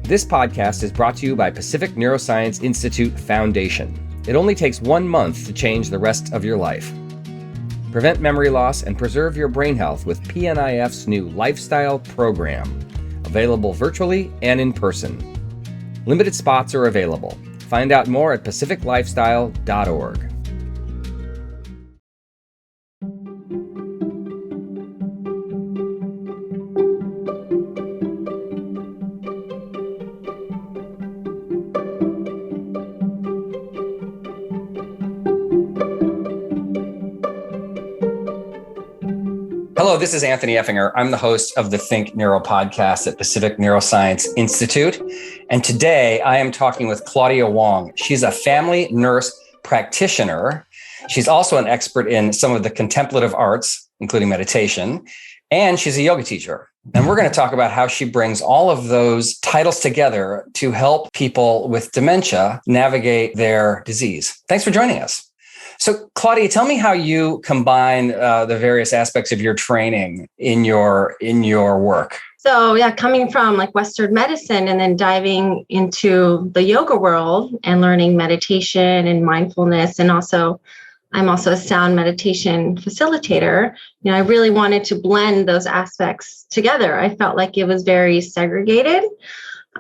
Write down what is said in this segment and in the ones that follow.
This podcast is brought to you by Pacific Neuroscience Institute Foundation. It only takes 1 month to change the rest of your life. Prevent memory loss and preserve your brain health with PNIF's new lifestyle program, available virtually and in person. Limited spots are available. Find out more at pacificlifestyle.org. Hello, this is Anthony Effinger. I'm the host of the Think Neuro podcast at Pacific Neuroscience Institute. And today I am talking with Claudia Wong. She's a family nurse practitioner. She's also an expert in some of the contemplative arts, including meditation, and she's a yoga teacher. And we're going to talk about how she brings all of those titles together to help people with dementia navigate their disease. Thanks for joining us. So, Claudia, tell me how you combine the various aspects of your training in your work. So, coming from like Western medicine and then diving into the yoga world and learning meditation and mindfulness, and I'm also a sound meditation facilitator. I really wanted to blend those aspects together. I felt like it was very segregated,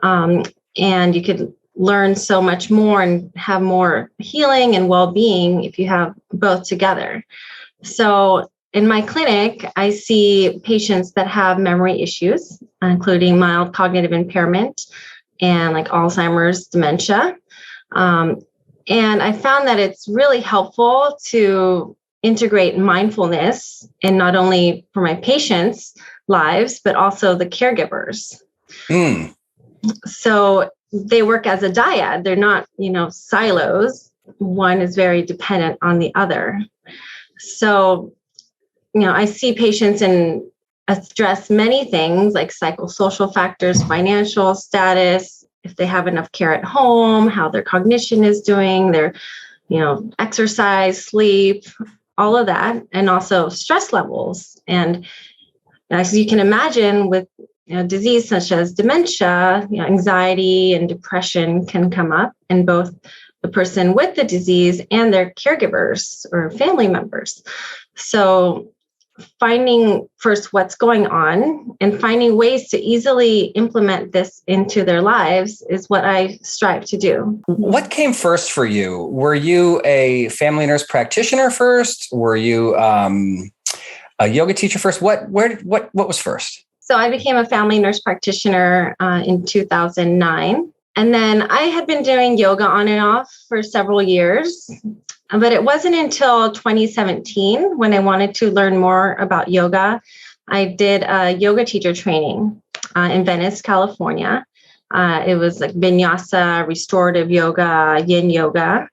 and you could learn so much more and have more healing and well-being if you have both together. So in my clinic, I see patients that have memory issues, including mild cognitive impairment and like Alzheimer's, dementia. And I found that it's really helpful to integrate mindfulness in not only for my patients' lives, but also the caregivers. So they work as a dyad. They're not, silos. One is very dependent on the other. So, I see patients and address many things like psychosocial factors, financial status, if they have enough care at home, how their cognition is doing, their, exercise, sleep, all of that, and also stress levels. And as you can imagine, with disease such as dementia, anxiety and depression can come up in both the person with the disease and their caregivers or family members. So finding first what's going on and finding ways to easily implement this into their lives is what I strive to do. What came first for you? Were you a family nurse practitioner first? Were you a yoga teacher first? What was first? So I became a family nurse practitioner in 2009. And then I had been doing yoga on and off for several years. But it wasn't until 2017 when I wanted to learn more about yoga. I did a yoga teacher training in Venice, California. It was like vinyasa, restorative yoga, yin yoga.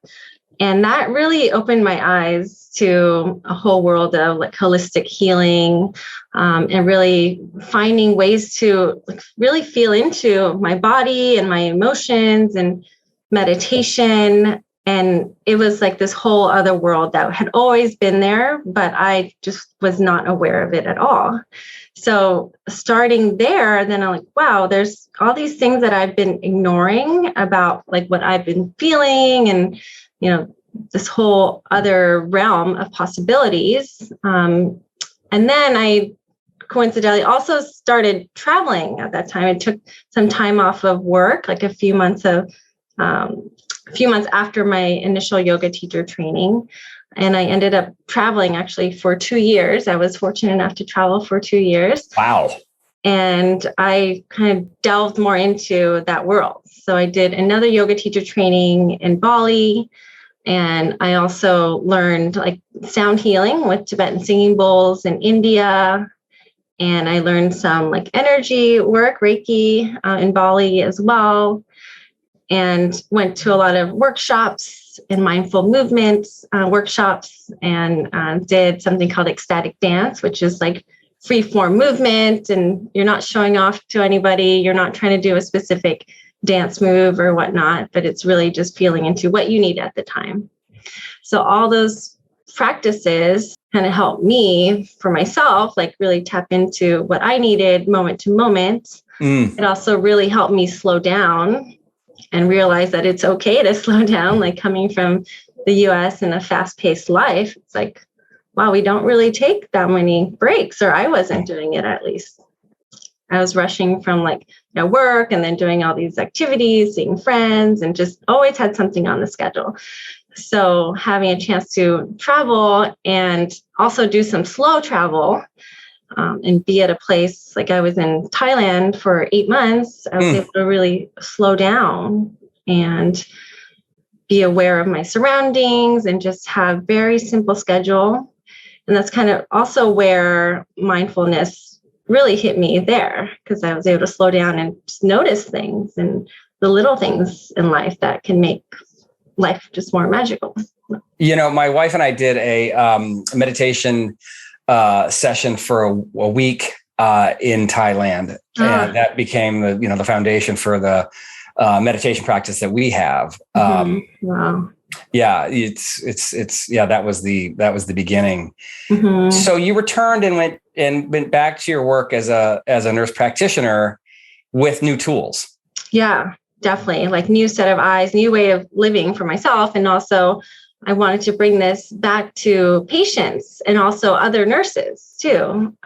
And that really opened my eyes to a whole world of like holistic healing, and really finding ways to really feel into my body and my emotions and meditation. And it was like this whole other world that had always been there, but I just was not aware of it at all. So starting there, then I'm like, wow, there's all these things that I've been ignoring about like what I've been feeling and, this whole other realm of possibilities. And then I coincidentally also started traveling at that time. I took some time off of work, like a few months after my initial yoga teacher training. And I ended up traveling actually for 2 years. I was fortunate enough to travel for 2 years. Wow. And I kind of delved more into that world. So I did another yoga teacher training in Bali. And I also learned like sound healing with Tibetan singing bowls in India. And I learned some like energy work, Reiki, in Bali as well. And went to a lot of workshops and mindful movements workshops, and did something called ecstatic dance, which is like free form movement. And you're not showing off to anybody. You're not trying to do a specific dance move or whatnot, but it's really just feeling into what you need at the time. So all those practices kind of helped me for myself, like really tap into what I needed moment to moment. It also really helped me slow down and realize that it's okay to slow down. Like coming from the US and a fast-paced life, it's like, wow, we don't really take that many breaks, or I wasn't doing it at least. I was rushing from work and then doing all these activities, seeing friends, and just always had something on the schedule. So having a chance to travel and also do some slow travel and be at a place like I was in Thailand for 8 months, I was able to really slow down and be aware of my surroundings and just have very simple schedule. And that's kind of also where mindfulness really hit me there, because I was able to slow down and just notice things and the little things in life that can make life just more magical. My wife and I did a meditation session for a week in Thailand, and that became the foundation for the meditation practice that we have. Wow. Yeah, that was the beginning. Mm-hmm. So you returned and went back to your work as a nurse practitioner with new tools. Yeah, definitely. Like new set of eyes, new way of living for myself. And also I wanted to bring this back to patients and also other nurses too.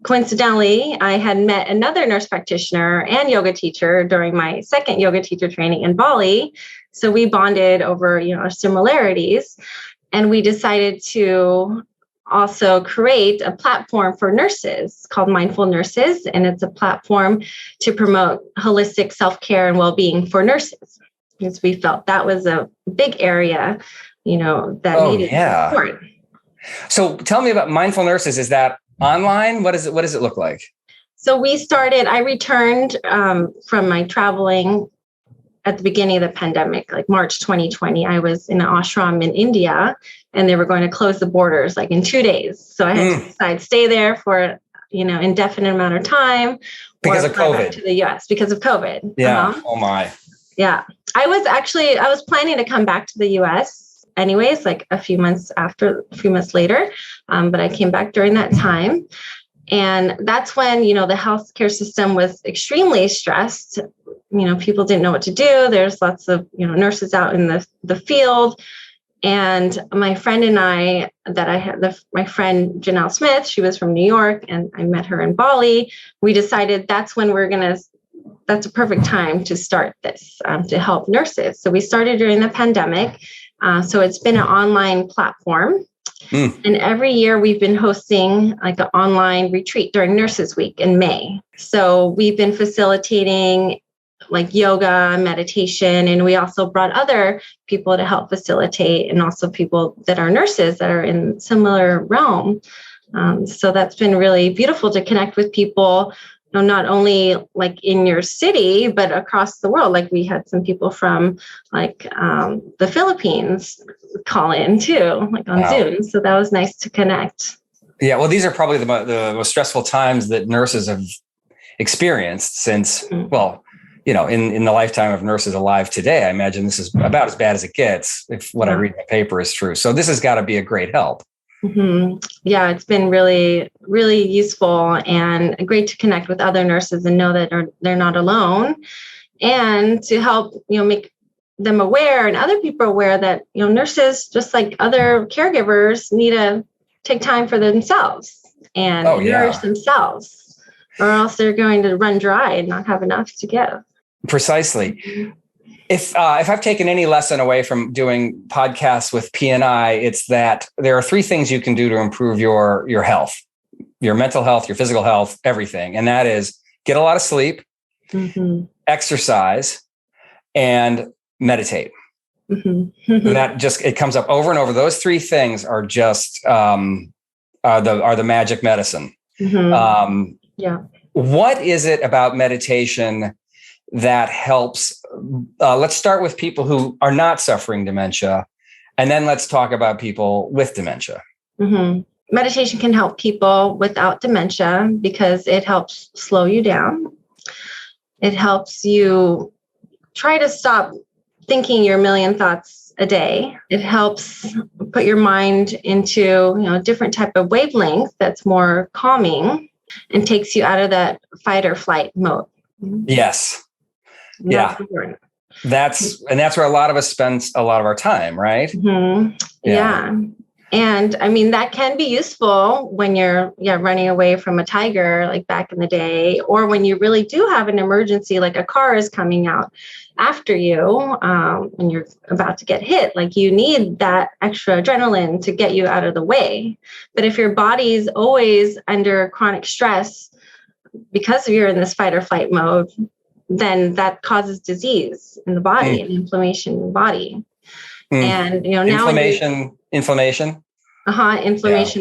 Coincidentally, I had met another nurse practitioner and yoga teacher during my second yoga teacher training in Bali. So we bonded over, our similarities, and we decided to also create a platform for nurses called Mindful Nurses. And it's a platform to promote holistic self-care and well-being for nurses, because we felt that was a big area, that needed support. So tell me about Mindful Nurses. Is that online? What does it look like? So I returned from my traveling at the beginning of the pandemic, like March 2020. I was in an ashram in India, and they were going to close the borders like in 2 days. So I had to decide, stay there for, indefinite amount of time. Because of COVID. Back to the US because of COVID. Yeah. Oh my. Yeah. I was planning to come back to the US anyways, like a few months later. But I came back during that time. And that's when, the healthcare system was extremely stressed. People didn't know what to do. There's lots of, nurses out in the field. And my friend and I, my friend Janelle Smith, she was from New York, and I met her in Bali. We decided that's a perfect time to start this, to help nurses. So we started during the pandemic. So it's been an online platform. And every year we've been hosting like an online retreat during Nurses Week in May. So we've been facilitating like yoga, meditation, and we also brought other people to help facilitate, and also people that are nurses that are in similar realm. So that's been really beautiful to connect with people, not only like in your city, but across the world. Like we had some people from the Philippines call in too, like on Zoom. So that was nice to connect. Yeah. Well, these are probably the most stressful times that nurses have experienced since, in the lifetime of nurses alive today. I imagine this is about as bad as it gets if what I read in the paper is true. So this has got to be a great help. Mm-hmm. Yeah, it's been really, really useful and great to connect with other nurses and know that they're not alone, and to help, make them aware and other people aware that, nurses, just like other caregivers, need to take time for themselves and nourish themselves, or else they're going to run dry and not have enough to give. Precisely. Mm-hmm. If I've taken any lesson away from doing podcasts with P&I, it's that there are 3 things you can do to improve your health, your mental health, your physical health, everything. And that is get a lot of sleep, exercise, and meditate. And that just, it comes up over and over. Those 3 things are just are the magic medicine. What is it about meditation that helps? Let's start with people who are not suffering dementia, and then let's talk about people with dementia. Meditation can help people without dementia because it helps slow you down. It helps you try to stop thinking your million thoughts a day. It helps put your mind into, a different type of wavelength that's more calming. and takes you out of that fight or flight mode. Yes. That's Yeah. important. That's where a lot of us spend a lot of our time, right? Mm-hmm. Yeah. And I mean, that can be useful when you're running away from a tiger, like back in the day, or when you really do have an emergency, like a car is coming out after you, when you're about to get hit. Like, you need that extra adrenaline to get you out of the way. But if your body's always under chronic stress because you're in this fight or flight mode, then that causes disease in the body and inflammation in the body. And, now inflammation. Inflammation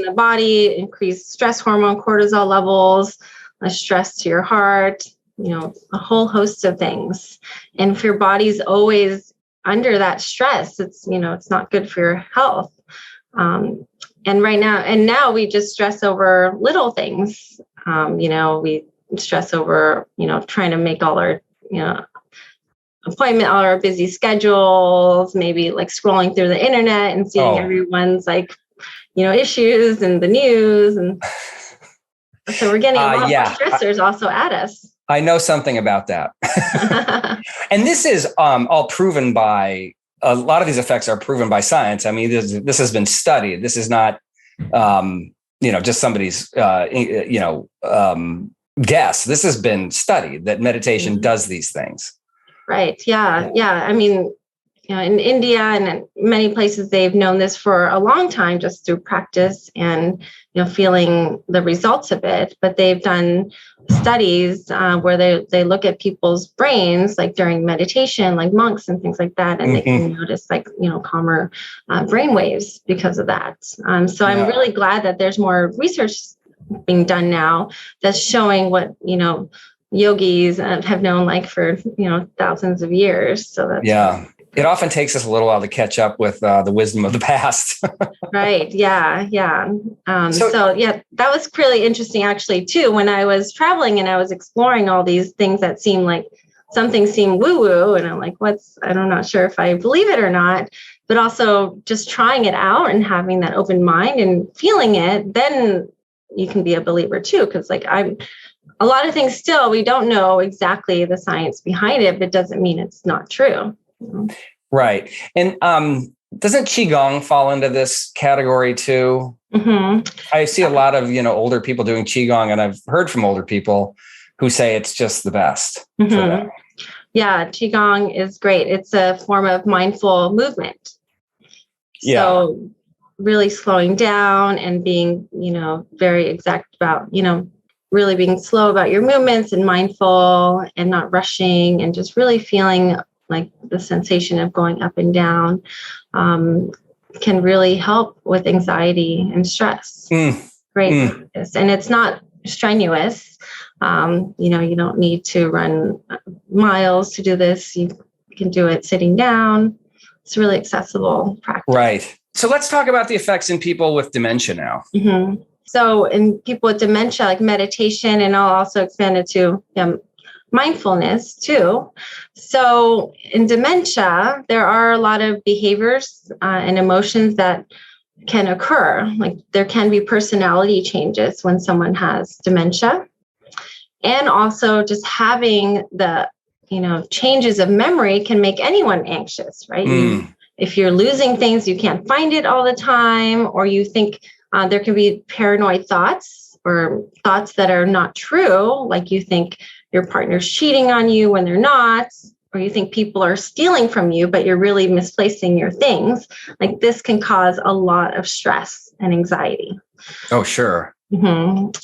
in the body, increased stress hormone, cortisol levels, stress to your heart, a whole host of things. And if your body's always under that stress, it's not good for your health. And now we just stress over little things. We stress over, trying to make all our, all our busy schedules, maybe like scrolling through the internet and seeing everyone's issues and the news. And so we're getting a lot of stressors also at us. I know something about that. And this is all proven by, a lot of these effects are proven by science. I mean, this has been studied. This is not, just somebody's, guess. This has been studied that meditation does these things. Right. Yeah. I mean, in India and in many places, they've known this for a long time just through practice and, feeling the results of it. But they've done studies where they look at people's brains, like during meditation, like monks and things like that. And they can notice calmer brain waves because of that. So I'm really glad that there's more research being done now that's showing what, yogis have known for, thousands of years. So that's it often takes us a little while to catch up with the wisdom of the past. Right. Yeah. So that was really interesting actually too, when I was traveling and I was exploring all these things that seemed like something seemed woo-woo. And I'm like, I'm not sure if I believe it or not, but also just trying it out and having that open mind and feeling it, then you can be a believer too. Cause a lot of things still, we don't know exactly the science behind it, but it doesn't mean it's not true. Right. And doesn't Qigong fall into this category too? I see a lot of, older people doing Qigong, and I've heard from older people who say it's just the best for them. Yeah, Qigong is great. It's a form of mindful movement. Yeah. So really slowing down and being, very exact about, really being slow about your movements and mindful and not rushing and just really feeling like the sensation of going up and down can really help with anxiety and stress. Great practice. And it's not strenuous. You don't need to run miles to do this. You can do it sitting down. It's really accessible practice. Right. So let's talk about the effects in people with dementia now. So in people with dementia, like meditation, and I'll also expand it to mindfulness too. So in dementia, there are a lot of behaviors and emotions that can occur. Like there can be personality changes when someone has dementia. And also just having the, changes of memory can make anyone anxious, right? If you're losing things, you can't find it all the time, or you think there can be paranoid thoughts or thoughts that are not true. Like you think your partner's cheating on you when they're not, or you think people are stealing from you, but you're really misplacing your things. Like this can cause a lot of stress and anxiety. Oh, sure.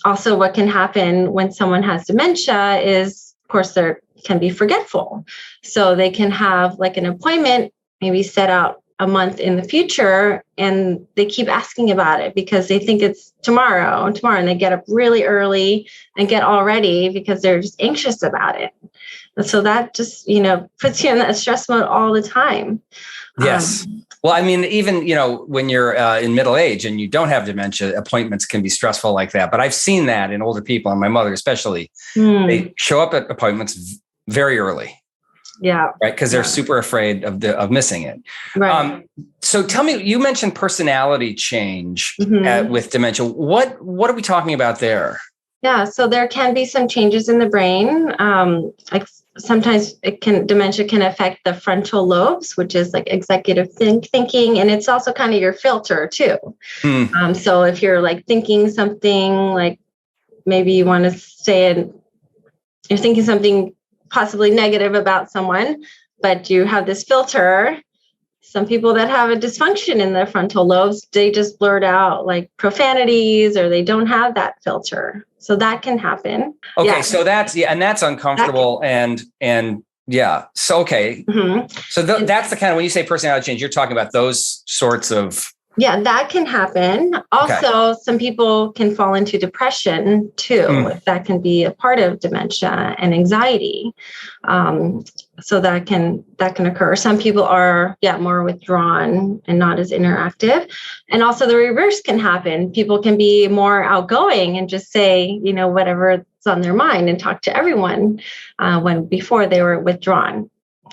Also, what can happen when someone has dementia is, of course, they can be forgetful. So they can have like an appointment, maybe set out a month in the future, and they keep asking about it because they think it's tomorrow, and they get up really early and get all ready because they're just anxious about it. And so that just, puts you in that stress mode all the time. Yes. Well, I mean, even, when you're in middle age and you don't have dementia, appointments can be stressful like that. But I've seen that in older people, and my mother especially. They show up at appointments very early. Yeah. Right. Because they're super afraid of missing it. Right. So tell me, you mentioned personality change with dementia. What are we talking about there? Yeah. So there can be some changes in the brain. Like sometimes dementia can affect the frontal lobes, which is like executive thinking. And it's also kind of your filter too. So if you're like thinking something like maybe you want to say it, you're thinking something possibly negative about someone, but you have this filter. Some people that have a dysfunction in their frontal lobes, they just blurt out like profanities or they don't have that filter. So that can happen. Okay. Yeah. So that's uncomfortable and yeah. So, okay. Mm-hmm. So that's the kind of, when you say personality change, you're talking about those sorts of. Yeah, that can happen. Also, Some people can fall into depression too. That can be a part of dementia and anxiety. So that can occur. Some people are more withdrawn and not as interactive. And also the reverse can happen. People can be more outgoing and just say, whatever's on their mind and talk to everyone when before they were withdrawn.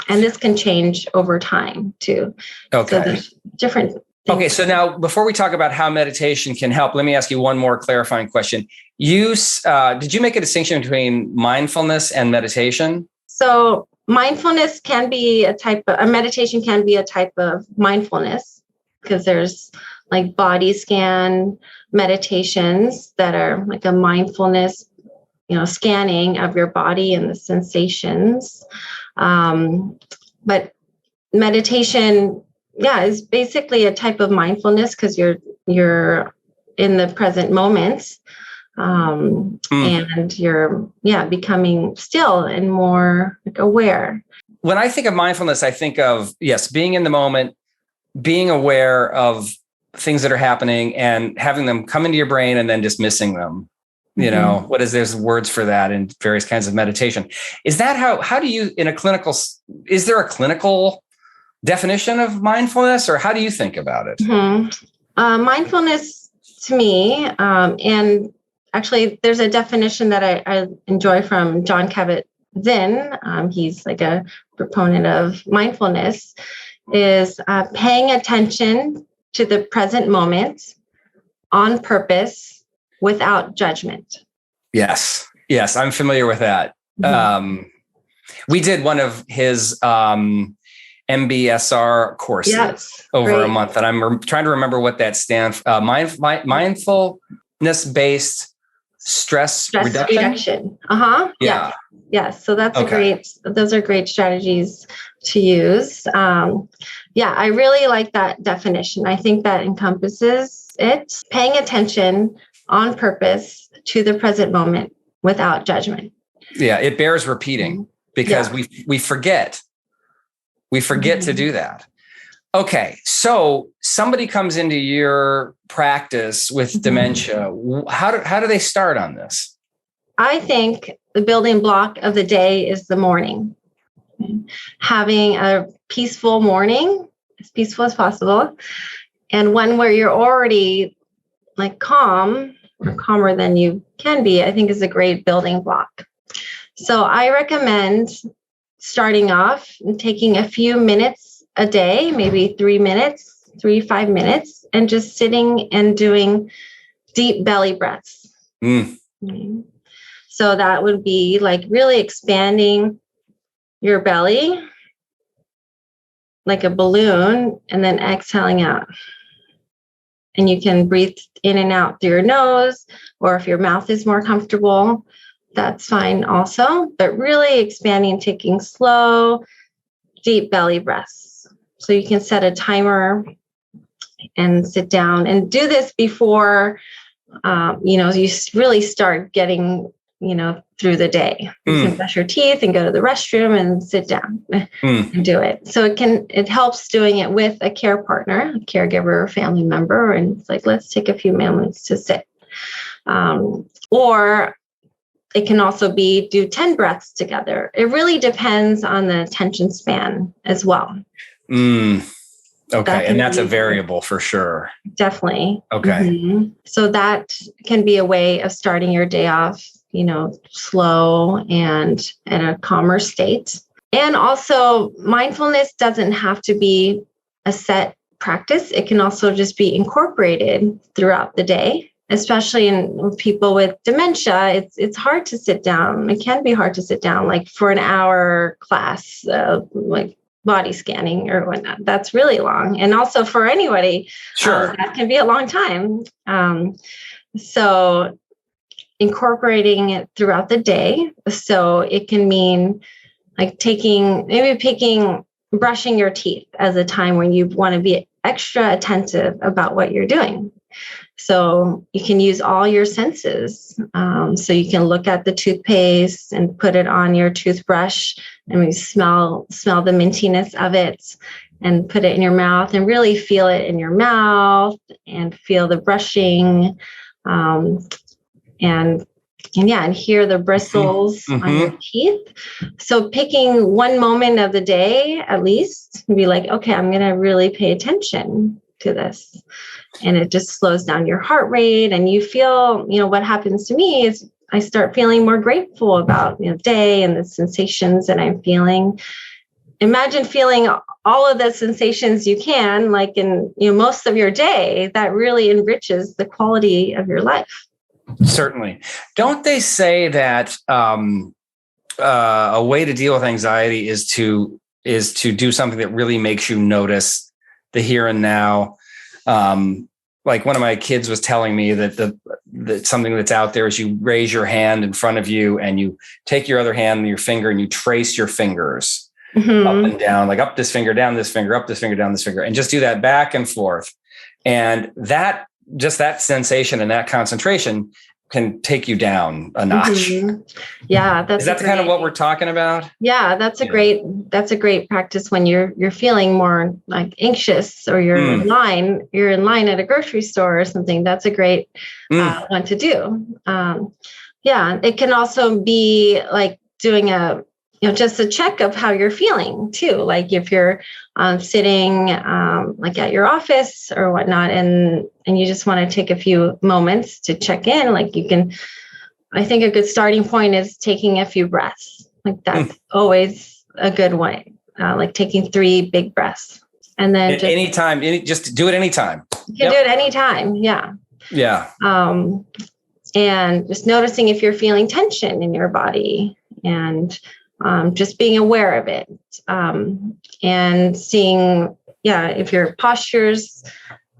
And this can change over time too. Okay. So there's different things. Okay, so now before we talk about how meditation can help, let me ask you one more clarifying question. Did you make a distinction between mindfulness and meditation? So mindfulness can be meditation can be a type of mindfulness, because there's like body scan meditations that are like a mindfulness, scanning of your body and the sensations. But meditation, is basically a type of mindfulness because you're in the present moment, and you're becoming still and more like aware. When I think of mindfulness, I think of being in the moment, being aware of things that are happening and having them come into your brain and then dismissing them. There's words for that in various kinds of meditation. Is that how do you is there a clinical definition of mindfulness, or how do you think about it? Mindfulness to me, and actually there's a definition that I enjoy from Jon Kabat-Zinn. He's like a proponent of mindfulness, is paying attention to the present moment on purpose without judgment. Yes, I'm familiar with that. We did one of his MBSR courses over a month, and I'm trying to remember what that stands for. Mindfulness-based stress reduction. Yeah. Yes. So those are great strategies to use. I really like that definition. I think that encompasses it. Paying attention on purpose to the present moment without judgment. Yeah. It bears repeating because we forget. We forget to do that. Okay. So somebody comes into your practice with dementia. How do they start on this? I think the building block of the day is the morning. Having a peaceful morning, as peaceful as possible, and one where you're already like calm or calmer than you can be, I think is a great building block. So I recommend starting off and taking a few minutes a day, maybe 5 minutes, and just sitting and doing deep belly breaths. So that would be like really expanding your belly like a balloon and then exhaling out. And you can breathe in and out through your nose, or if your mouth is more comfortable, that's fine also. But really expanding, taking slow, deep belly breaths. So you can set a timer and sit down and do this before, you really start getting, through the day. You can brush your teeth and go to the restroom and sit down and do it. So it helps doing it with a care partner, a caregiver, or family member. And it's like, let's take a few moments to sit. Or it can also be do 10 breaths together. It really depends on the attention span as well. Okay. And that's a variable for sure. Definitely. Okay. So that can be a way of starting your day off, slow and in a calmer state. And also mindfulness doesn't have to be a set practice. It can also just be incorporated throughout the day especially in people with dementia, it's hard to sit down. It can be hard to sit down, like for an hour class, like body scanning or whatnot. That's really long. And also for anybody, Sure. that can be a long time. So incorporating it throughout the day. So it can mean like brushing your teeth as a time when you want to be extra attentive about what you're doing. So you can use all your senses. So you can look at the toothpaste and put it on your toothbrush, and you smell the mintiness of it, and put it in your mouth and really feel it in your mouth and feel the brushing, and hear the bristles on your teeth. So picking one moment of the day at least, and be like, okay, I'm going to really pay attention to this. And it just slows down your heart rate, and you feel, what happens to me is I start feeling more grateful about the day and the sensations that I'm feeling. Imagine feeling all of the sensations you can, like in most of your day. That really enriches the quality of your life. Certainly. Don't they say that a way to deal with anxiety is to do something that really makes you notice the here and now? Like one of my kids was telling me that something that's out there is you raise your hand in front of you and you take your other hand and your finger and you trace your fingers up and down, like up this finger, down this finger, up this finger, down this finger, and just do that back and forth. And that sensation and that concentration can take you down a notch. Yeah, is that kind of what we're talking about? Yeah, that's a great practice when you're feeling more like anxious, or you're in line at a grocery store or something. That's a great one to do. It can also be like doing just a check of how you're feeling too. Like if you're sitting like at your office or whatnot, and you just want to take a few moments to check in, like I think a good starting point is taking a few breaths. Like that's always a good way. Like taking 3 big breaths, and then just do it anytime. You can do it anytime. Yeah. Yeah. And just noticing if you're feeling tension in your body, and just being aware of it, and seeing, if your posture's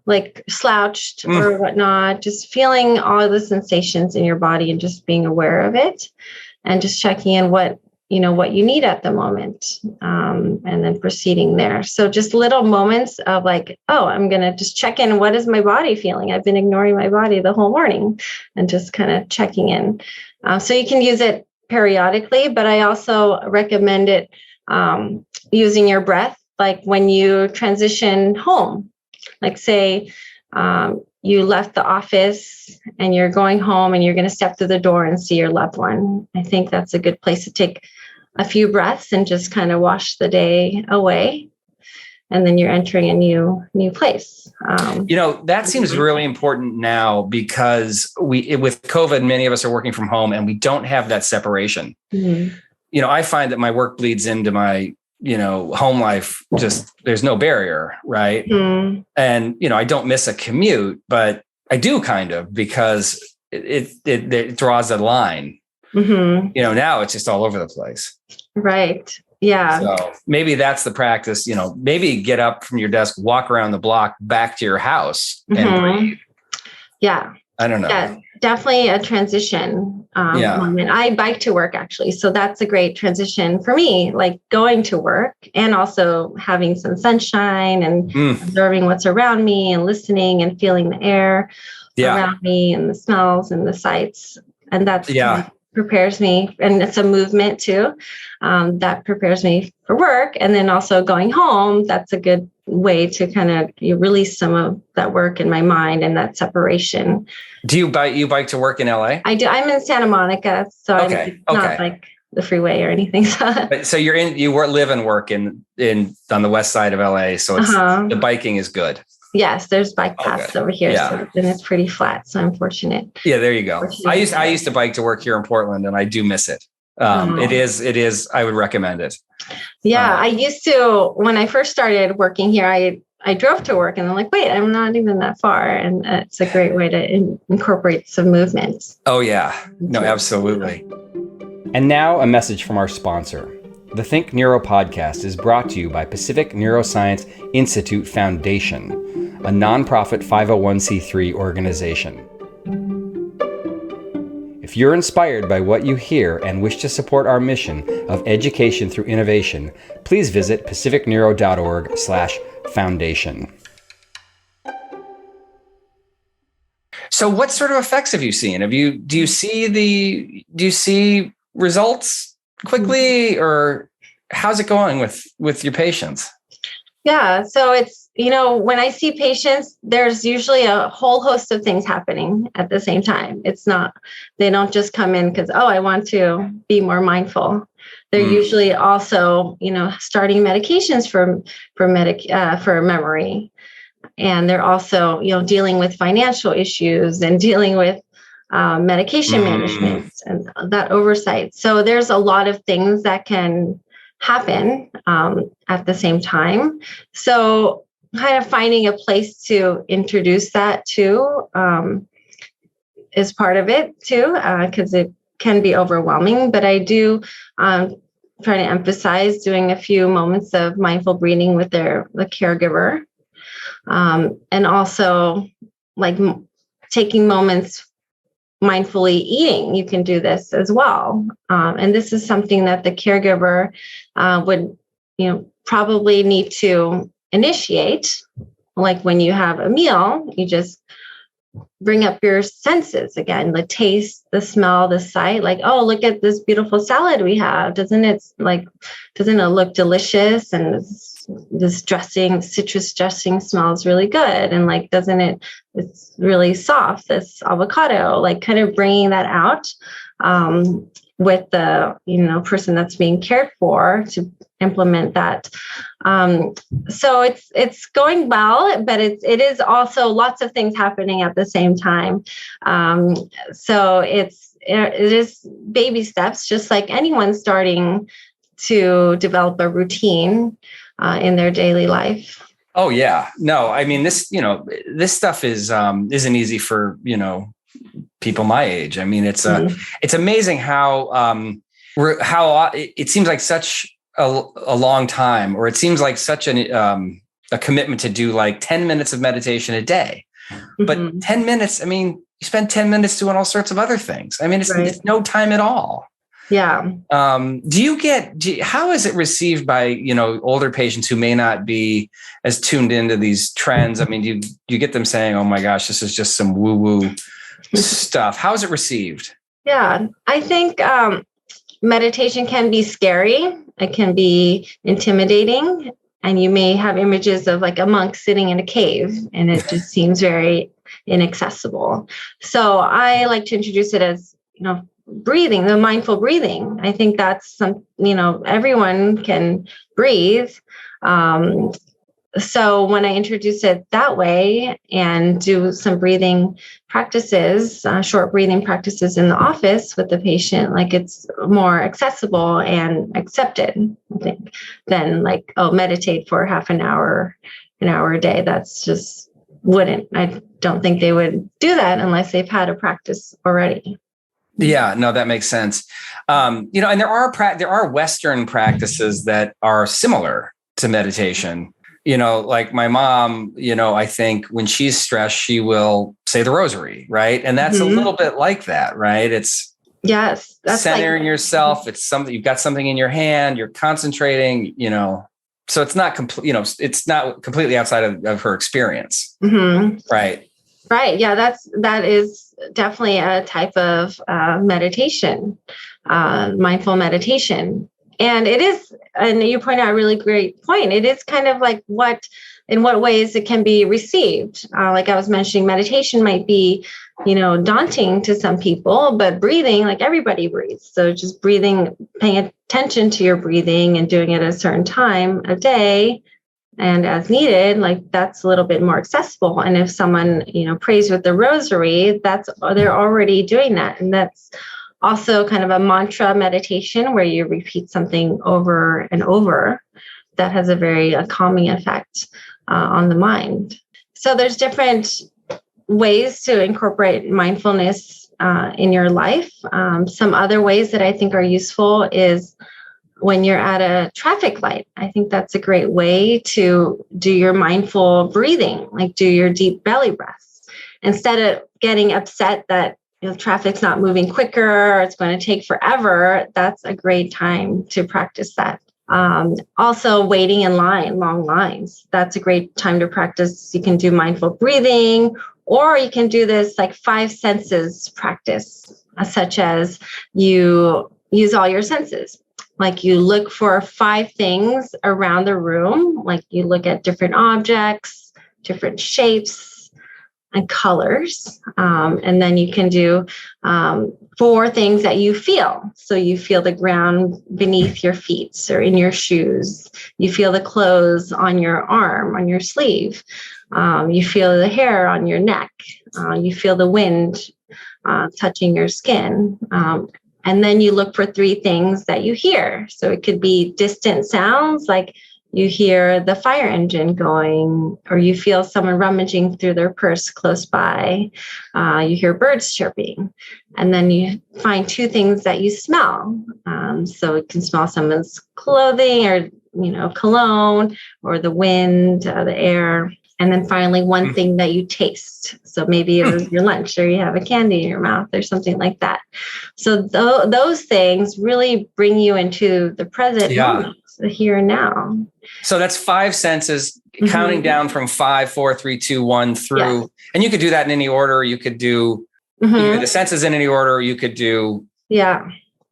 like slouched or whatnot, just feeling all the sensations in your body and just being aware of it, and just checking in what you need at the moment, and then proceeding there. So just little moments of like, oh, I'm going to just check in. What is my body feeling? I've been ignoring my body the whole morning, and just kind of checking in. So you can use it periodically, but I also recommend it using your breath, like when you transition home. Like say you left the office and you're going home and you're going to step through the door and see your loved one. I think that's a good place to take a few breaths and just kind of wash the day away. And then you're entering a new place. That seems really important now, because with COVID, many of us are working from home and we don't have that separation. I find that my work bleeds into my, home life. Just there's no barrier, right? And I don't miss a commute, but I do kind of, because it draws a line. Now it's just all over the place. Right. Yeah. So maybe that's the practice, maybe get up from your desk, walk around the block back to your house and breathe. Yeah. I don't know. Yeah, definitely a transition moment. I bike to work actually. So that's a great transition for me, like going to work and also having some sunshine and observing what's around me and listening and feeling the air around me and the smells and the sights. And that's prepares me, and it's a movement too, that prepares me for work. And then also going home, that's a good way to kind of release some of that work in my mind and that separation. Do you bike to work in LA? I do. I'm in Santa Monica, so I'm not like the freeway or anything. So you live and work in on the west side of LA, so it's the biking is good. Yes, there's bike paths over here, so then it's pretty flat. So I'm fortunate. Yeah, there you go. I used to bike to work here in Portland, and I do miss it. It is. I would recommend it. Yeah, I used to when I first started working here. I drove to work and I'm like, wait, I'm not even that far. And it's a great way to incorporate some movement. Oh, yeah. No, absolutely. And now a message from our sponsor. The Think Neuro podcast is brought to you by Pacific Neuroscience Institute Foundation, a nonprofit 501c3 organization. If you're inspired by what you hear and wish to support our mission of education through innovation, please visit pacificneuro.org/foundation. So what sort of effects have you seen? Do you see results quickly, or how's it going with your patients? Yeah. So it's, when I see patients, there's usually a whole host of things happening at the same time. They don't just come in because, I want to be more mindful. They're usually also, starting medications for memory. And they're also, dealing with financial issues and dealing with medication management and that oversight. So there's a lot of things that can happen at the same time. So kind of finding a place to introduce that to is part of it too, because it can be overwhelming. But I do try to emphasize doing a few moments of mindful breathing with the caregiver, and also like taking moments mindfully eating. You can do this as well. And this is something that the caregiver would, probably need to initiate. Like when you have a meal, you just bring up your senses again, the taste, the smell, the sight, like, oh, look at this beautiful salad we have. Doesn't it look delicious? And this citrus dressing smells really good. And like, it's really soft, this avocado, like kind of bringing that out with the, person that's being cared for to implement that. So it's going well, but it is also lots of things happening at the same time. So it is baby steps, just like anyone starting to develop a routine in their daily life. Oh yeah, no, I mean this stuff isn't easy for people my age. I mean it's amazing how it seems like such a long time, or it seems like such a commitment to do like 10 minutes of meditation a day. But 10 minutes, I mean, you spend 10 minutes doing all sorts of other things. I mean, it's no time at all. Yeah. How is it received by, older patients who may not be as tuned into these trends? I mean, do you get them saying, oh my gosh, this is just some woo-woo stuff? How is it received? Yeah, I think meditation can be scary. It can be intimidating. And you may have images of like a monk sitting in a cave, and it just seems very inaccessible. So I like to introduce it as, breathing, the mindful breathing. I think that's everyone can breathe. So when I introduce it that way and do some breathing practices, short breathing practices in the office with the patient, like it's more accessible and accepted, I think, than like, meditate for half an hour a day. That's just I don't think they would do that unless they've had a practice already. Yeah, no, that makes sense. And there are Western practices that are similar to meditation. Like my mom, I think when she's stressed, she will say the rosary, right? And that's a little bit like that, right? It's that's centering yourself. It's something, you've got something in your hand, you're concentrating, so it's not complete, it's not completely outside of her experience. Right. Right. Yeah, that is definitely a type of meditation, mindful meditation. And it is, and you point out a really great point. It is kind of like in what ways it can be received. Like I was mentioning, meditation might be, daunting to some people, but breathing, like everybody breathes. So just breathing, paying attention to your breathing and doing it at a certain time a day and as needed, like that's a little bit more accessible. And if someone, prays with the rosary, they're already doing that. And that's also kind of a mantra meditation where you repeat something over and over that has a very calming effect. on the mind. So there's different ways to incorporate mindfulness in your life. Some other ways that I think are useful is when you're at a traffic light. I think that's a great way to do your mindful breathing, like do your deep belly breaths. Instead of getting upset that traffic's not moving quicker or it's going to take forever, that's a great time to practice that. Also, waiting in line, long lines. That's a great time to practice. You can do mindful breathing, or you can do this like 5 senses practice, such as you use all your senses. Like you look for 5 things around the room, like you look at different objects, different shapes and colors. And then you can do 4 things that you feel. So you feel the ground beneath your feet or in your shoes. You feel the clothes on your arm, on your sleeve. You feel the hair on your neck. You feel the wind touching your skin. And then you look for 3 things that you hear. So it could be distant sounds, like you hear the fire engine going, or you feel someone rummaging through their purse close by. You hear birds chirping. And then you find 2 things that you smell. So it can smell someone's clothing or, cologne, or the wind, the air. And then finally, 1 thing that you taste. So maybe it was your lunch, or you have a candy in your mouth or something like that. So those things really bring you into the present moment, the here and now. So that's 5 senses, counting down from 5, 4, 3, 2, 1 through. Yes. And you could do that in any order. You could do the senses in any order. You could do. Yeah.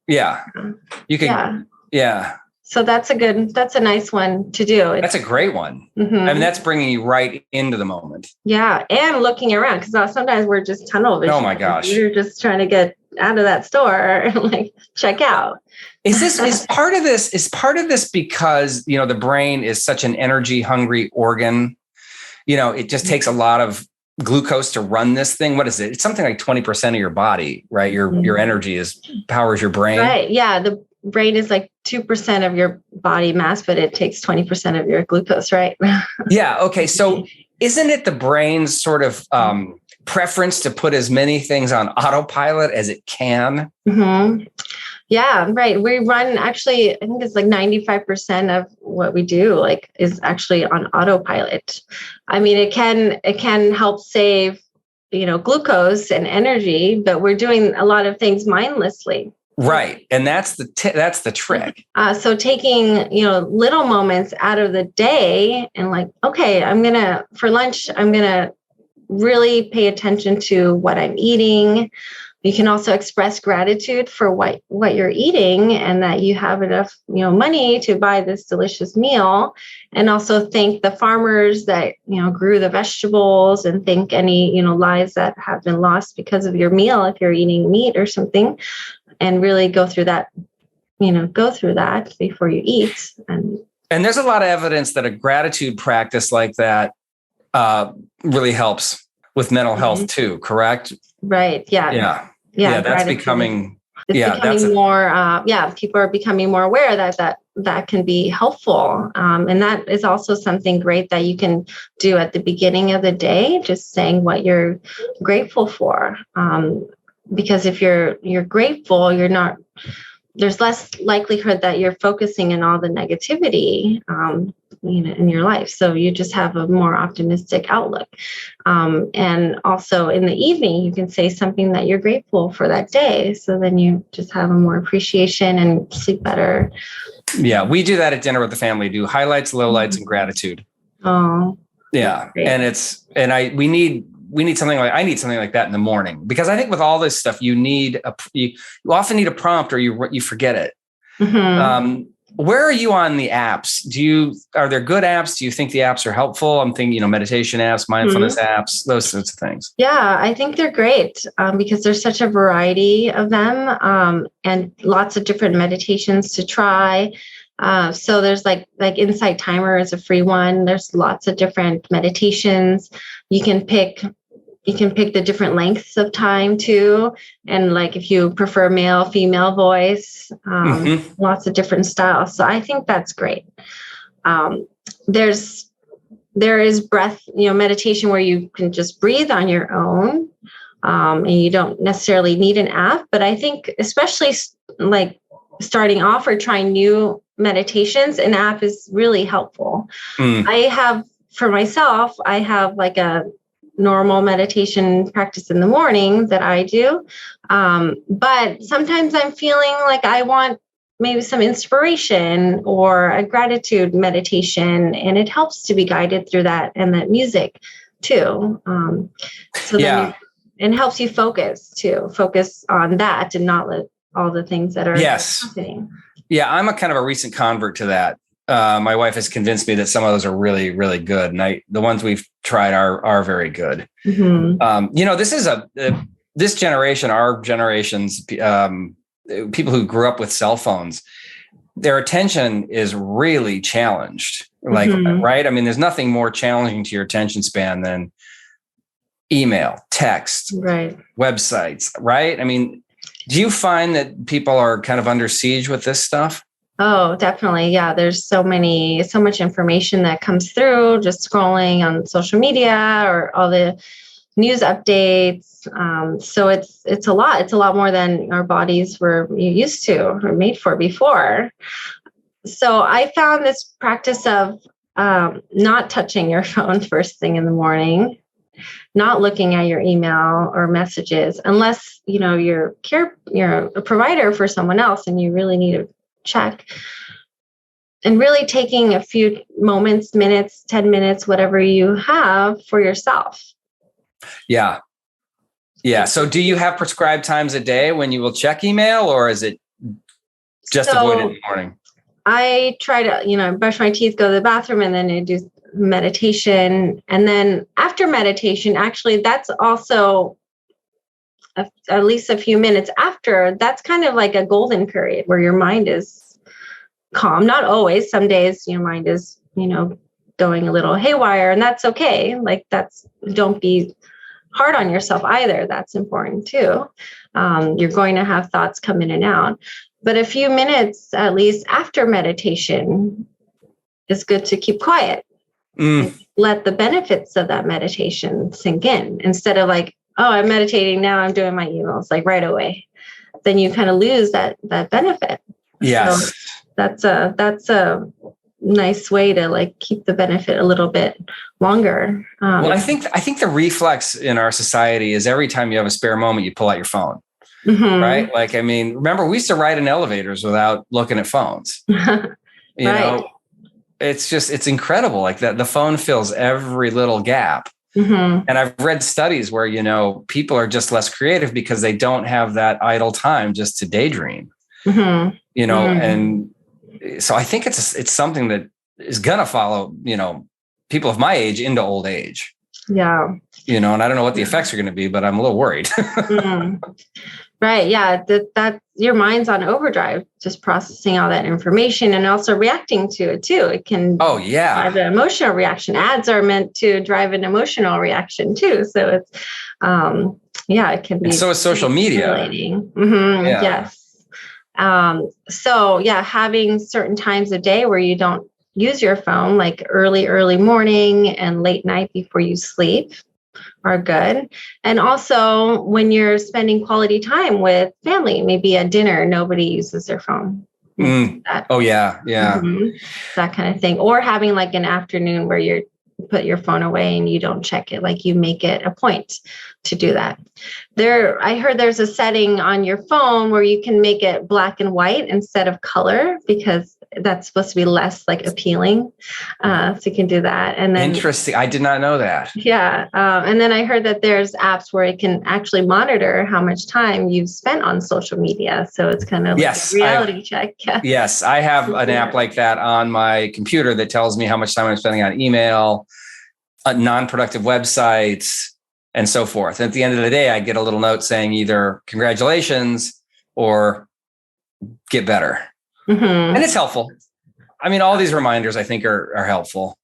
You could. Yeah. So that's a nice one to do. That's a great one. I mean, that's bringing you right into the moment. Yeah. And looking around, because sometimes we're just tunnel vision. Oh my gosh. You're just trying to get out of that store and like check out. Is part of this because, the brain is such an energy hungry organ? It just takes a lot of glucose to run this thing. What is it? It's something like 20% of your body, right? Your energy powers your brain. Right. Yeah. The brain is like 2% of your body mass, but it takes 20% of your glucose, right? Yeah. Okay. So isn't it the brain's sort of preference to put as many things on autopilot as it can? Mm-hmm. Yeah, right. We run actually, I think it's like 95% of what we do is actually on autopilot. I mean, it can help save, glucose and energy, but we're doing a lot of things mindlessly. Right. And that's the trick. So taking, little moments out of the day and okay, for lunch, I'm going to really pay attention to what I'm eating. You can also express gratitude for what you're eating and that you have enough, money to buy this delicious meal, and also thank the farmers that, grew the vegetables, and thank any, lives that have been lost because of your meal if you're eating meat or something, and really go through that before you eat. And there's a lot of evidence that a gratitude practice like that really helps with mental health too, correct? Right. Yeah. Yeah. That's becoming. Becoming more. People are becoming more aware that can be helpful, and that is also something great that you can do at the beginning of the day. Just saying what you're grateful for, because if you're grateful, there's less likelihood that you're focusing in all the negativity, in your life. So you just have a more optimistic outlook. And also in the evening, you can say something that you're grateful for that day. So then you just have a more appreciation and sleep better. Yeah. We do that at dinner with the family, do highlights, lowlights, and gratitude. Oh, yeah. And we need something I need something like that in the morning, because I think with all this stuff, you often need a prompt, or you forget it. Mm-hmm. Where are you on the apps? Are there good apps? Do you think the apps are helpful? I'm thinking, meditation apps, mindfulness apps, those sorts of things. Yeah, I think they're great because there's such a variety of them, and lots of different meditations to try. So there's like Insight Timer is a free one. There's lots of different meditations. You can pick the different lengths of time too. And if you prefer male, female voice, lots of different styles. So I think that's great. There's There is breath, meditation where you can just breathe on your own. And you don't necessarily need an app, but I think especially like starting off or trying new meditations, an app is really helpful. For myself, I have like a normal meditation practice in the morning that I do. But sometimes I'm feeling like I want maybe some inspiration or a gratitude meditation, and it helps to be guided through that and that music too. And helps you focus on that and not let all the things that are happening. Yeah, I'm a kind of a recent convert to that. My wife has convinced me that some of those are really, really good. And the ones we've tried are very good. Mm-hmm. This is this generation, our generations, people who grew up with cell phones, their attention is really challenged. Right? I mean, there's nothing more challenging to your attention span than email, text, right, websites, right? I mean, do you find that people are kind of under siege with this stuff? Oh, definitely. Yeah. There's so much information that comes through just scrolling on social media or all the news updates. So it's a lot. It's a lot more than our bodies were used to or made for before. So I found this practice of not touching your phone first thing in the morning, not looking at your email or messages, unless, you're a provider for someone else and you really need to check. And really taking a few moments, minutes, 10 minutes, whatever you have for yourself. Yeah. Yeah. So do you have prescribed times a day when you will check email, or is it just avoid it in the morning? I try to, brush my teeth, go to the bathroom, and then I do meditation. And then after meditation, actually, that's also at least a few minutes after. That's kind of like a golden period where your mind is calm. Not always. Some days your mind is, going a little haywire, and that's okay. Don't be hard on yourself either. That's important too. You're going to have thoughts come in and out, but a few minutes at least after meditation is good to keep quiet. Let the benefits of that meditation sink in instead of like, oh, I'm meditating now, I'm doing my emails like right away. Then you kind of lose that benefit. Yes. So that's a nice way to like keep the benefit a little bit longer. Well, I think the reflex in our society is every time you have a spare moment, you pull out your phone, right? Like, I mean, remember we used to ride in elevators without looking at phones. You know, it's incredible. Like that, the phone fills every little gap. And I've read studies where, people are just less creative because they don't have that idle time just to daydream, and so I think it's something that is going to follow, people of my age into old age. Yeah. And I don't know what the effects are going to be, but I'm a little worried. Right. Yeah. That your mind's on overdrive, just processing all that information and also reacting to it too. It can drive an emotional reaction. Ads are meant to drive an emotional reaction too. So it's, it can be. And so is social media. Yes. Having certain times of day where you don't use your phone, like early morning and late night before you sleep, are good. And also when you're spending quality time with family, maybe at dinner, nobody uses their phone. That. Oh yeah. Yeah. That kind of thing. Or having like an afternoon where you put your phone away and you don't check it, like you make it a point to do that. I heard there's a setting on your phone where you can make it black and white instead of color, because that's supposed to be less like appealing. So you can do that. And then interesting. I did not know that. Yeah. And then I heard that there's apps where it can actually monitor how much time you've spent on social media. So it's kind of like a reality check. Yes. I have an app like that on my computer that tells me how much time I'm spending on email, non-productive websites, and so forth. And at the end of the day, I get a little note saying either congratulations or get better. And it's helpful. I mean, all these reminders I think are helpful.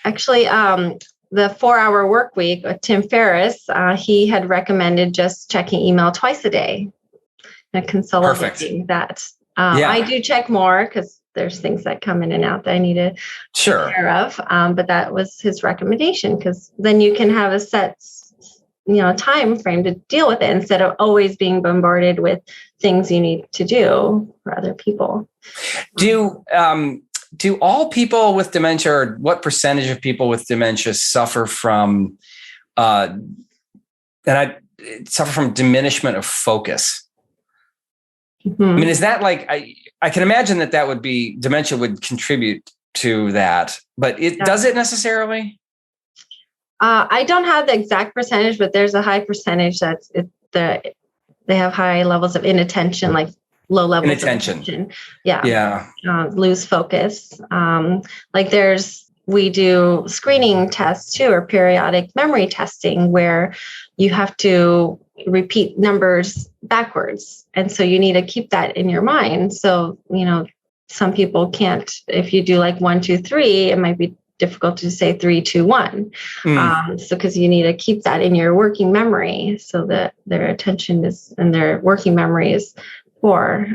Actually, the 4-Hour Work Week with Tim Ferriss, he had recommended just checking email twice a day and consolidating that. I do check more because there's things that come in and out that I need to take care of. But that was his recommendation, because then you can have a set, time frame to deal with it instead of always being bombarded with things you need to do for other people. Do all people with dementia, or what percentage of people with dementia suffer from diminishment of focus? Mm-hmm. I mean, is that like, I can imagine that would be, dementia would contribute to that, but does it necessarily? I don't have the exact percentage, but there's a high percentage they have high levels of inattention, like low levels of attention. Yeah. Lose focus. We do screening tests too, or periodic memory testing, where you have to repeat numbers backwards. And so you need to keep that in your mind. So, some people can't, if you do like 1, 2, 3, it might be difficult to say 3, 2, 1. So because you need to keep that in your working memory so that their attention is, and their working memory is poor.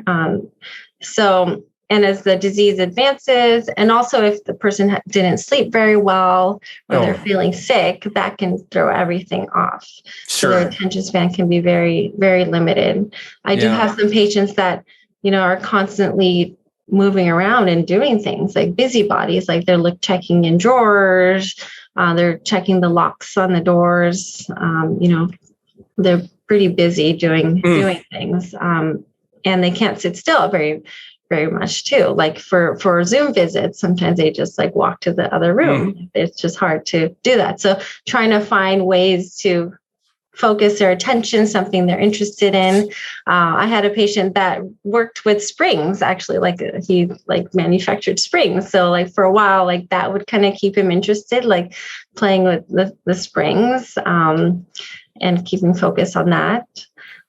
And as the disease advances, and also if the person didn't sleep very well, or they're feeling sick, that can throw everything off. Sure. So their attention span can be very, very limited. I do have some patients that, are constantly moving around and doing things like busybodies, like they're checking in drawers, they're checking the locks on the doors. They're pretty busy doing things, and they can't sit still very, very much too. Like for Zoom visits, sometimes they just walk to the other room. It's just hard to do that. So trying to find ways to focus their attention, something they're interested in. I had a patient that worked with springs, actually, he manufactured springs. So for a while, that would kind of keep him interested, playing with the springs, and keeping focus on that.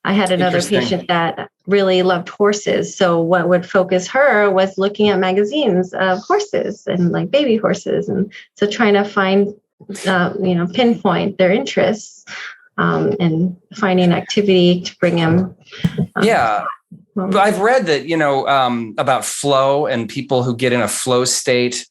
I had another patient that really loved horses. So what would focus her was looking at magazines of horses and baby horses. And so trying to find, pinpoint their interests, and finding activity to bring them. I've read that, about flow and people who get in a flow state.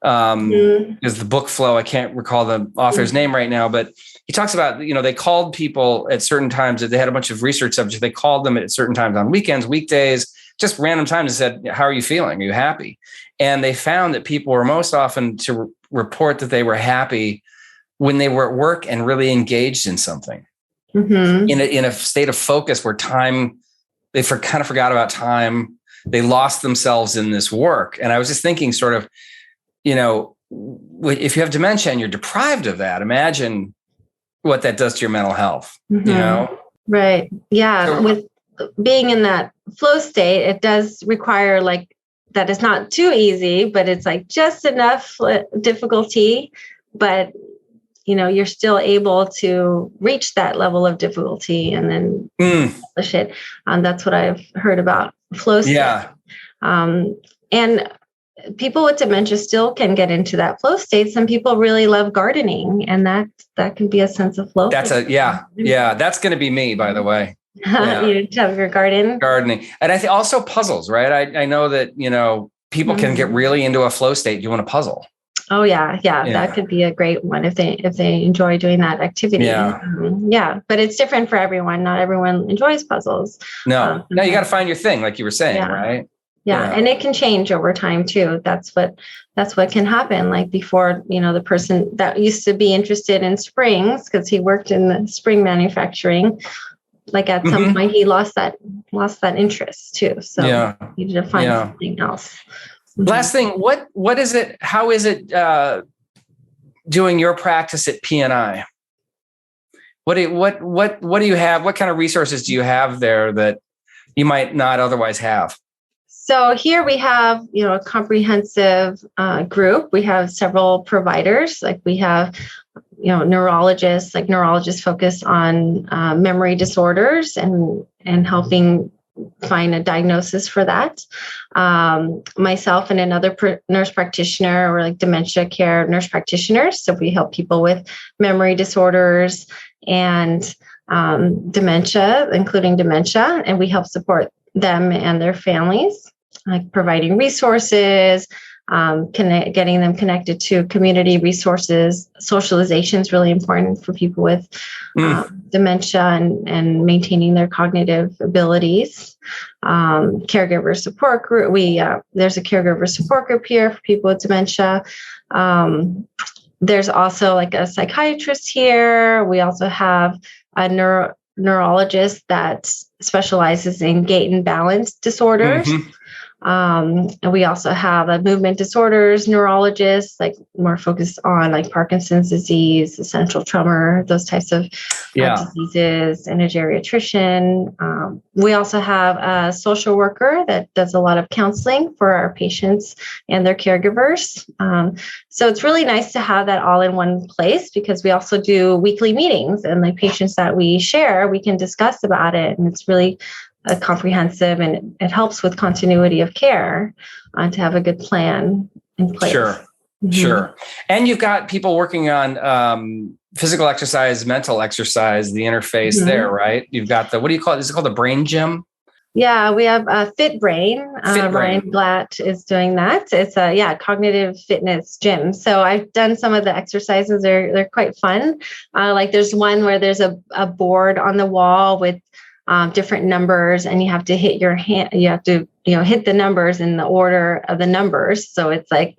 Is the book Flow. I can't recall the author's name right now, but he talks about, they called people at certain times, that they had a bunch of research subjects. They called them at certain times on weekends, weekdays, just random times, and said, how are you feeling? Are you happy? And they found that people were most often to report that they were happy when they were at work and really engaged in something, in a state of focus where time, they kind of forgot about time. They lost themselves in this work. And I was just thinking sort of, if you have dementia and you're deprived of that, imagine what that does to your mental health, Right. Yeah. So, with being in that flow state, it does require that it's not too easy, but it's just enough difficulty, but you're still able to reach that level of difficulty and then accomplish it. That's what I've heard about flow state. Yeah. And people with dementia still can get into that flow state. Some people really love gardening, and that can be a sense of flow. That's that's going to be me, by the way. Yeah. You have your gardening. And I think also puzzles, right? I know that, people can get really into a flow state doing a puzzle. Oh yeah. That could be a great one if they enjoy doing that activity. Yeah. But it's different for everyone. Not everyone enjoys puzzles. No, you got to find your thing, like you were saying, right? Yeah. And it can change over time too. That's what can happen. Before, the person that used to be interested in springs, because he worked in the spring manufacturing, at some point he lost that interest too. So you need to find something else. Last thing, what is it? How is it doing your practice at PNI? What do you have? What kind of resources do you have there that you might not otherwise have? So here we have, a comprehensive group. We have several providers. We have, neurologists. Neurologists focus on memory disorders and helping find a diagnosis for that. Myself and another nurse practitioner, or dementia care nurse practitioners. So we help people with memory disorders and dementia, including dementia, and we help support them and their families. like providing resources, getting them connected to community resources. Socialization is really important for people with dementia and maintaining their cognitive abilities. Caregiver support group. There's a caregiver support group here for people with dementia. There's also like a psychiatrist here. We also have a neurologist that specializes in gait and balance disorders. And we also have a movement disorders neurologist, like more focused on like Parkinson's disease, essential tremor, those types of diseases, and a geriatrician. We also have a social worker that does a lot of counseling for our patients and their caregivers. So it's really nice to have that all in one place, because we also do weekly meetings, and the patients that we share, we can discuss about it. And it's really comprehensive, and it helps with continuity of care to have a good plan in place. Sure. And you've got people working on physical exercise, mental exercise, the interface there, right? You've got what do you call it? Is it called the Brain Gym? Yeah, we have Fit Brain. Ryan Glatt is doing that. It's a cognitive fitness gym. So I've done some of the exercises. They're quite fun. Like there's one where there's a board on the wall with different numbers, and you have to hit your hand. You have to, hit the numbers in the order of the numbers. So it's like,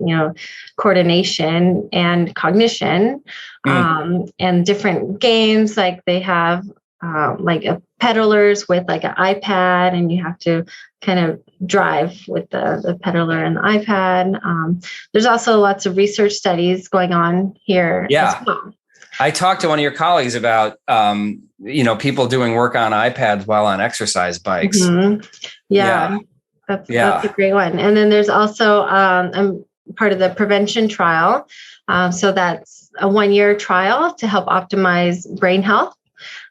coordination and cognition, and different games. Like they have like a pedalers with like an iPad, and you have to kind of drive with the pedaler and the iPad. There's also lots of research studies going on here as well. I talked to one of your colleagues about, people doing work on iPads while on exercise bikes. That's a great one. And then there's also part of the prevention trial. So that's a 1-year trial to help optimize brain health,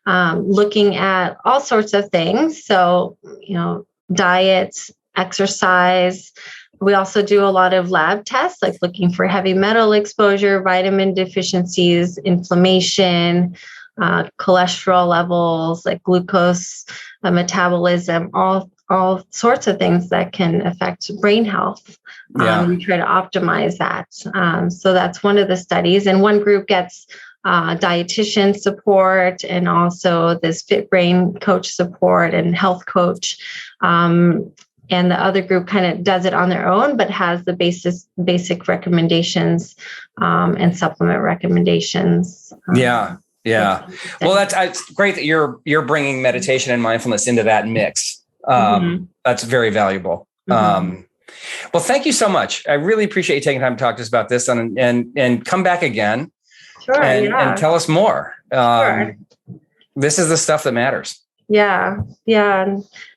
looking at all sorts of things. So, diet, exercise. We also do a lot of lab tests, like looking for heavy metal exposure, vitamin deficiencies, inflammation, cholesterol levels, like glucose metabolism, all sorts of things that can affect brain health. We try to optimize that. So that's one of the studies. And one group gets dietitian support, and also this Fit Brain coach support and health coach. And the other group kind of does it on their own, but has the basic recommendations and supplement recommendations. Well, it's great that you're bringing meditation and mindfulness into that mix. That's very valuable. Well, thank you so much. I really appreciate you taking time to talk to us about this, and come back again. Sure. And tell us more. This is the stuff that matters. Yeah.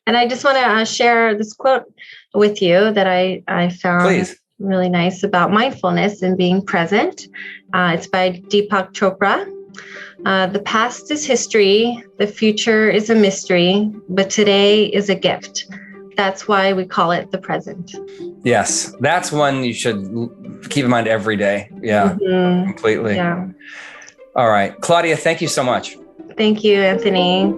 And I just want to share this quote with you that I found really nice about mindfulness and being present. It's by Deepak Chopra. The past is history. The future is a mystery, but today is a gift. That's why we call it the present. Yes. That's one you should keep in mind every day. Yeah, completely. Yeah. All right. Claudia, thank you so much. Thank you, Anthony.